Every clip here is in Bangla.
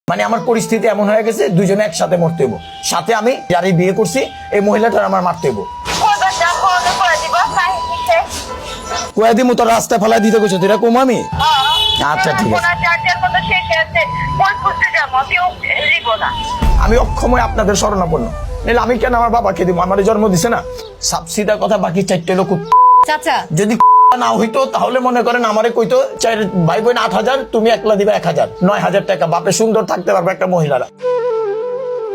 মানে আমার পরিস্থিতি এমন হয়ে গেছে দুইজনে একসাথে মরতে হইব। সাথে আমি যারই বিয়ে করছি এই মহিলাটার আমার মারতে হইব। কয়া দিমু তোর রাস্তায় ফেলাই দিতে গেছো তুই এরকম আমি? আচ্ছা ঠিক আছে। আমি অক্ষমই আপনাদের শরণাপন্ন, নাহলে আমি কেন আমার বাবাকে দিব? আমার জন্ম দিছে না। সাবসিডা কথা বাকি চারটে লোক চাচা যদি না হইতো তাহলে মনে করেন আমারে কইতো চার ভাই বোন 8,000, তুমি একলা দিবা 1,000, 9,000 টাকা। বাপে সুন্দর থাকতে পারবে একটা মহিলারা,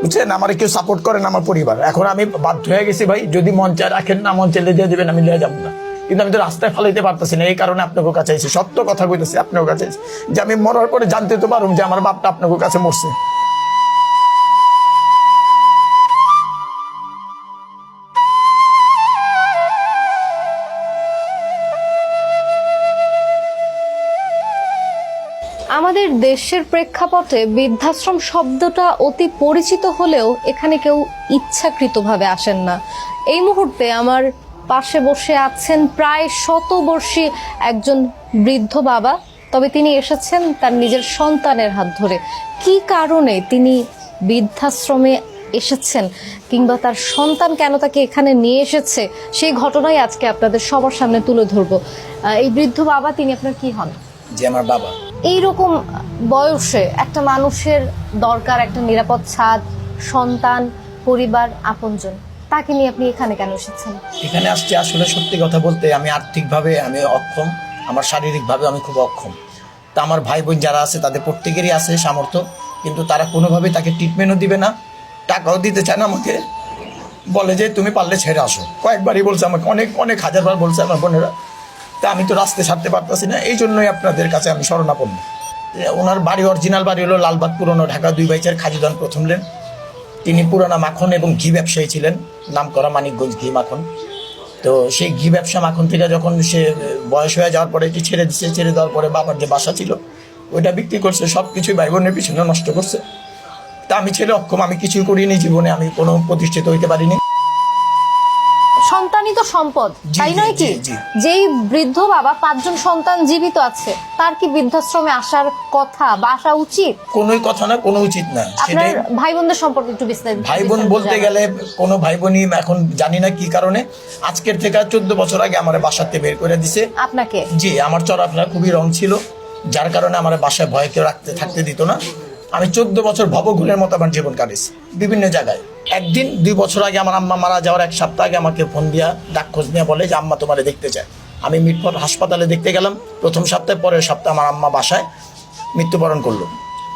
বুঝছেন? আমার কেউ সাপোর্ট করেন আমার পরিবার। এখন আমি বাধ্য হয়ে গেছি ভাই, যদি মন চায় রাখেন, না মন চাইলে দিয়ে দিবেন, আমি লিয়ে যাবো না। কিন্তু আমি তো রাস্তায় ফেলাইতে পারতেছি না, এই কারণে আপনাকে কাছে আইছি। সত্য কথা কইতেছি আপনার কাছে আইছি, যে আমি মরার পরে জানতে তো পারুম যে আমার বাপটা আপনার কাছে মরছে। আমাদের দেশের প্রেক্ষাপটে বৃদ্ধাশ্রম শব্দটা অতি পরিচিত হলেও এখানে কেউ ইচ্ছাকৃতভাবে আসেন না। এই মুহূর্তে আমার পাশে বসে আছেন প্রায় শতবর্ষী একজন বৃদ্ধ বাবা, তবে তিনি এসেছেন তার নিজের সন্তানের হাত ধরে। কি কারণে তিনি বৃদ্ধাশ্রমে এসেছেন কিংবা তার সন্তান কেন তাকে এখানে নিয়ে এসেছে, সেই ঘটনাই আজকে আপনাদের সবার সামনে তুলে ধরবো। এই বৃদ্ধ বাবা, তিনি আপনার কি হন? যে আমার বাবা। এইরকম বয়সে একটা মানুষের দরকার একটা নিরাপদ ছাদ, সন্তান, পরিবার, আপনজন। তাকে নিয়ে আপনি এখানে কেন এসেছেন? এখানে আসছি আসলে সত্যি কথা বলতে আমি আর্থিকভাবে আমি অক্ষম, আমার শারীরিকভাবে আমি খুব অক্ষম। তা আমার ভাই বোন যারা আছে তাদের প্রত্যেকেরই আছে সামর্থ্য, কিন্তু তারা কোনোভাবেই তাকে ট্রিটমেন্টও দিবে না, টাকাও দিতে চায় না। আমাকে বলে যে তুমি পারলে ছেড়ে আসো, কয়েকবারই বলছে আমাকে, অনেক অনেক হাজারবার বলছে আমার বোনেরা। তা আমি তো রাস্তায় ছাড়তে পারতেছি না, এই জন্যই আপনাদের কাছে আমি শরণাপন্ন। ওনার বাড়ি, অরিজিনাল বাড়ি হলো লালবাগ পুরনো ঢাকা 2 বাইচের খাজিদান প্রথম লেন। তিনি পুরানা মাখন এবং ঘি ব্যবসায়ী ছিলেন, নাম করা মানিকগঞ্জ ঘি মাখন। তো সেই ঘি ব্যবসা মাখন থেকে যখন সে বয়স হয়ে যাওয়ার পরে এটি ছেড়ে দিচ্ছে, ছেড়ে দেওয়ার পরে বাবার যে বাসা ছিল ওইটা বিক্রি করছে, সব কিছুই ভাই বোনের পিছনে নষ্ট করছে। তা আমি ছেলে অক্ষম, আমি কিছুই করিনি জীবনে, আমি কোনো প্রতিষ্ঠিত হইতে পারিনি। সন্তানই তো সম্পদ, তাই নয় কি? যেই বৃদ্ধ বাবা 5 জন সন্তান জীবিত আছে, তার কি বৃদ্ধাশ্রমে আসার কথা বা আসা উচিত? কোনোই কথা না, কোনো উচিত না। আপনার ভাই বোনদের সম্পর্কে একটু বিস্তারিত। ভাই বোন বলতে গেলে কোনো ভাই বোনই এখন জানি না কি কারণে আজকের থেকে 14 বছর আগে আমার বাসাতে বের করে দিছে। আপনাকে? জি, আমার চলাফেরা খুবই রং ছিল, যার কারণে আমার বাসায় ভয় কেউ থাকতে দিত না। আমি 14 বছর ভবঘুরের মতো আমার জীবন কাটিয়েছি বিভিন্ন জায়গায়। একদিন 2 বছর আগে আমার আম্মা মারা যাওয়ার 1 সপ্তাহ আগে আমাকে ফোন দিয়া ডাক খোঁজ নিয়ে বলে যে আম্মা তোমারে দেখতে চায়। আমি মিটফোর্ড হাসপাতালে দেখতে গেলাম। প্রথম সপ্তাহে, পরের সপ্তাহে আমার আম্মা বাসায় মৃত্যুবরণ করলো।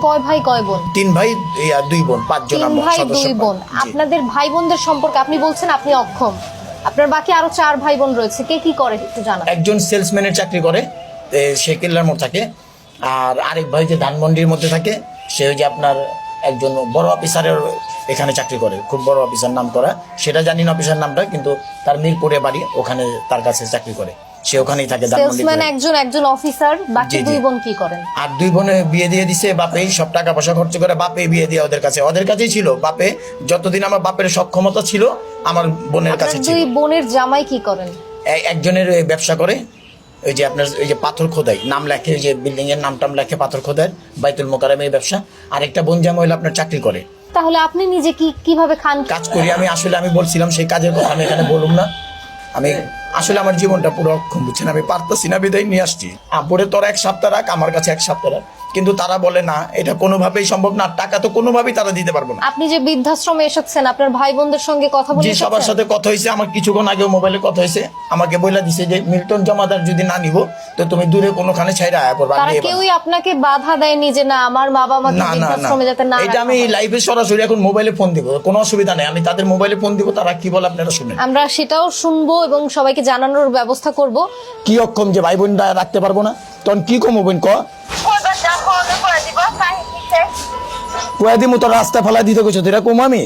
কয় ভাই কয় বোন? 3 ভাই আর 2 বোন, 5 জন আমরা সদস্য। 2 বোন। আপনাদের ভাই বোনদের সম্পর্কে আপনি বলছেন আপনি অক্ষম, আপনার বাকি আরো 4 ভাই বোন রয়েছে, কে কি করে একটু জানান। একজন সেলসম্যানের চাকরি করে, সে কেল্লার মধ্যে থাকে। আর আরেক ভাই যে ধানমন্ডির মধ্যে থাকে, সে ওই যে আপনার একজন বড় অফিসারের এখানে চাকরি করে, খুব বড় অফিসার নাম করা, সেটা জানি না অফিসার নামটা, কিন্তু তার মিরপুরে বাড়ি, ওখানে তার কাছে চাকরি করে, সে ওখানেই থাকে। সেলসম্যান একজন অফিসার, বাকি 2 বোন কি করেন? আর 2 বোনে বিয়ে দিয়ে দিছে বাপেই, সব টাকা পয়সা খরচ করে বাপেই বিয়ে দিয়ে ওদের কাছেই ছিল। বাপে যতদিন আমার বাপের সক্ষমতা ছিল আমার বোনের কাছে ছিল। 2 বোনের জামাই কি করেন? একজনের ব্যবসা করে, ওই যে আপনার ওই যে পাথর খোদাই, নাম লেখে, যে বিল্ডিং এর নাম লেখে পাথর খোদাই, বাইতুল মোকাররমের ব্যবসা। আর একটা বোন জামাই হলো আপনার চাকরি করে। তাহলে আপনি নিজে কিভাবে খান? কাজ করি আমি। আসলে আমি বলছিলাম সেই কাজের কথা আমি এখানে বলুম না। আমি আসলে আমার জীবনটা পুরো অক্ষম, বুঝছেন? আমি পারতেছি না, বিদায় নিয়ে আসছি। পরে তোরা 1 সপ্তাহ রাখ, আমার কাছে 1 সপ্তাহ রাখ, কিন্তু তারা বলে না, এটা কোনোভাবেই সম্ভব না, টাকা তো কোনোভাবেই তারা দিতে পারবো না। আপনি যে বৃদ্ধাশ্রমে এসেছেন, আপনার ভাই বোনদের সঙ্গে কথা বলে? জি, সবার সাথে কথা হয়েছে। আমার কিছুক্ষণ আগেও মোবাইলে কথা হয়েছে, আমাকে বলে দিছে যে মিল্টন জমাদার যদি না নিব তো তুমি দূরে কোনোখানে ছাইরা আয়া পড়বা। তারা কেউই আপনাকে বাধা দেয়নি যে না আমার বাবা আমাকে বৃদ্ধাশ্রমে যেতে না? এটা আমি লাইভে সরাসরি এখন মোবাইলে ফোন দিব, কোনো অসুবিধা নেই, আমি তাদের মোবাইলে ফোন দিব, তারা কি বলে আপনারা শুনেন। আমরা সেটাও শুনবো এবং সবাইকে জানানোর ব্যবস্থা করব। কি অক্ষম যে ভাই বোন রাখতে পারবো না, তখন কি কম বোন কয়া দিমু তোর রাস্তায় ফেলাই দিতে গেছো তুই এরকম আমি?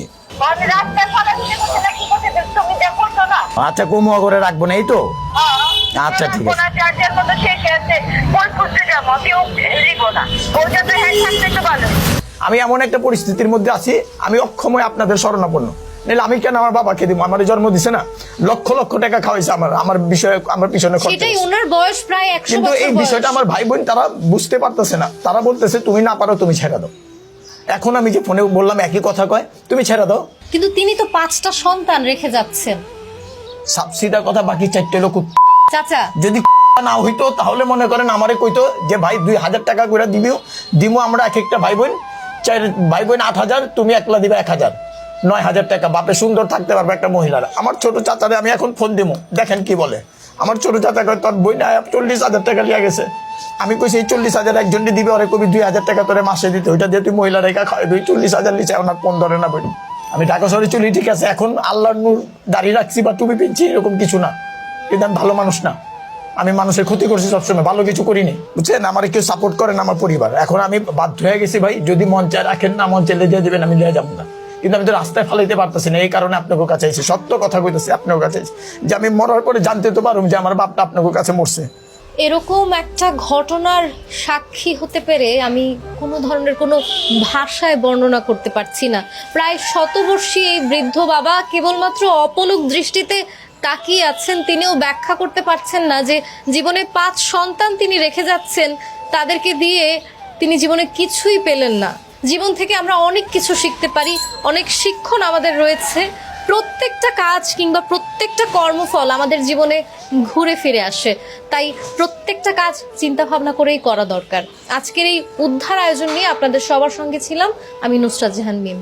আচ্ছা, কমুয়া করে রাখবো না, এই তো? আচ্ছা ঠিক আছে। আমি এমন একটা পরিস্থিতির মধ্যে আছি, আমি অক্ষমই আপনাদের শরণাপন্ন, নাহলে আমি কেন আমার বাবাকে দিব? আমার জন্ম দিছে না, লক্ষ লক্ষ টাকা খাওয়াইছে আমার বিষয়ে, আমার পিছনে খরচ। সেটাই, ওনার বয়স প্রায় 100 বছর। কিন্তু এই বিষয়টা আমার ভাই বোন তারা বুঝতে পারতেছে না, তারা বলতেছে তুমি না পারো, তুমি ছেড়ে দাও। এখন আমি যে ফোনে বললাম একই কথা কয়, তুমি ছেড়ে দাও। কিন্তু তিনি তো 5টা সন্তান রেখে যাচ্ছেন। সাবসিডার কথা বাকি 4টে লোক চাচা, যদি না হইতো তাহলে মনে করেন আমারে কইতো যে ভাই 2000 টাকা করে দিমু আমরা এক একটা ভাই বোন, 4 ভাই বোন 8000, তুমি একলা দিবে 1000, 9000 টাকা। বাপে সুন্দর থাকতে পারবে একটা মহিলার। আমার ছোট চাচারে আমি এখন ফোন দিমু, দেখেন কি বলে। আমার ছোট চাচা কয় তোর বই না 40,000 টাকা লিয়া গেছে। আমি কইছি এই 40,000 একজনটি দিবে, ওরে কবি 2000 টাকা তোরে মাসে দিতে, ওইটা দিয়ে তুই মহিলা রেখা খাওয়াই, 40,000 লিচে ওনার কোন ধরে না বই। আমি ঢাকা শহরে চলি ঠিক আছে, এখন আল্লাহর নূর দাড়ি রাখছি বা টুপি পিনছি এরকম কিছু না, কিন্তু আমি ভালো মানুষ না। আমি মানুষের ক্ষতি করছি সবসময়, ভালো কিছু করিনি, বুঝছেন। আমার কেউ সাপোর্ট করে না, আমার পরিবার। এখন আমি বাধ্য হয়ে গেছি ভাই, যদি মন চায় রাখেন, না মন চাইলে দিয়ে দেবেন, আমি লিয়ে যাবো না। কিন্তু আমি তো রাস্তায় ফালাইতে পারতেছি না, এই কারণে আপনাকে কাছে আইছি, সত্য কথা কইতেছি আপনার কাছে আইছি, যে আমি মরার পরে জানতে তো পারুম যে আমার বাপটা আপনার কাছে মরছে। এরকম একটা ঘটনার সাক্ষী হতে পেরে আমি কোনো ধরনের কোনো ভাষায় বর্ণনা করতে পারছি না। প্রায় শতবর্ষী এই বৃদ্ধ বাবা কেবলমাত্র অপলক দৃষ্টিতে তাকিয়ে আছেন। তিনিও ব্যাখ্যা করতে পারছেন না যে জীবনে 5 সন্তান তিনি রেখে যাচ্ছেন, তাদেরকে দিয়ে তিনি জীবনে কিছুই পেলেন না। জীবন থেকে আমরা অনেক কিছু শিখতে পারি, অনেক শিক্ষণ আমাদের রয়েছে। প্রত্যেকটা কাজ কিংবা প্রত্যেকটা কর্মফল আমাদের জীবনে ঘুরে ফিরে আসে, তাই প্রত্যেকটা কাজ চিন্তা ভাবনা করেই করা দরকার। আজকের এই উদ্ধার আয়োজন নিয়ে আপনাদের সবার সঙ্গে ছিলাম আমি নুসরাত জাহান মিম।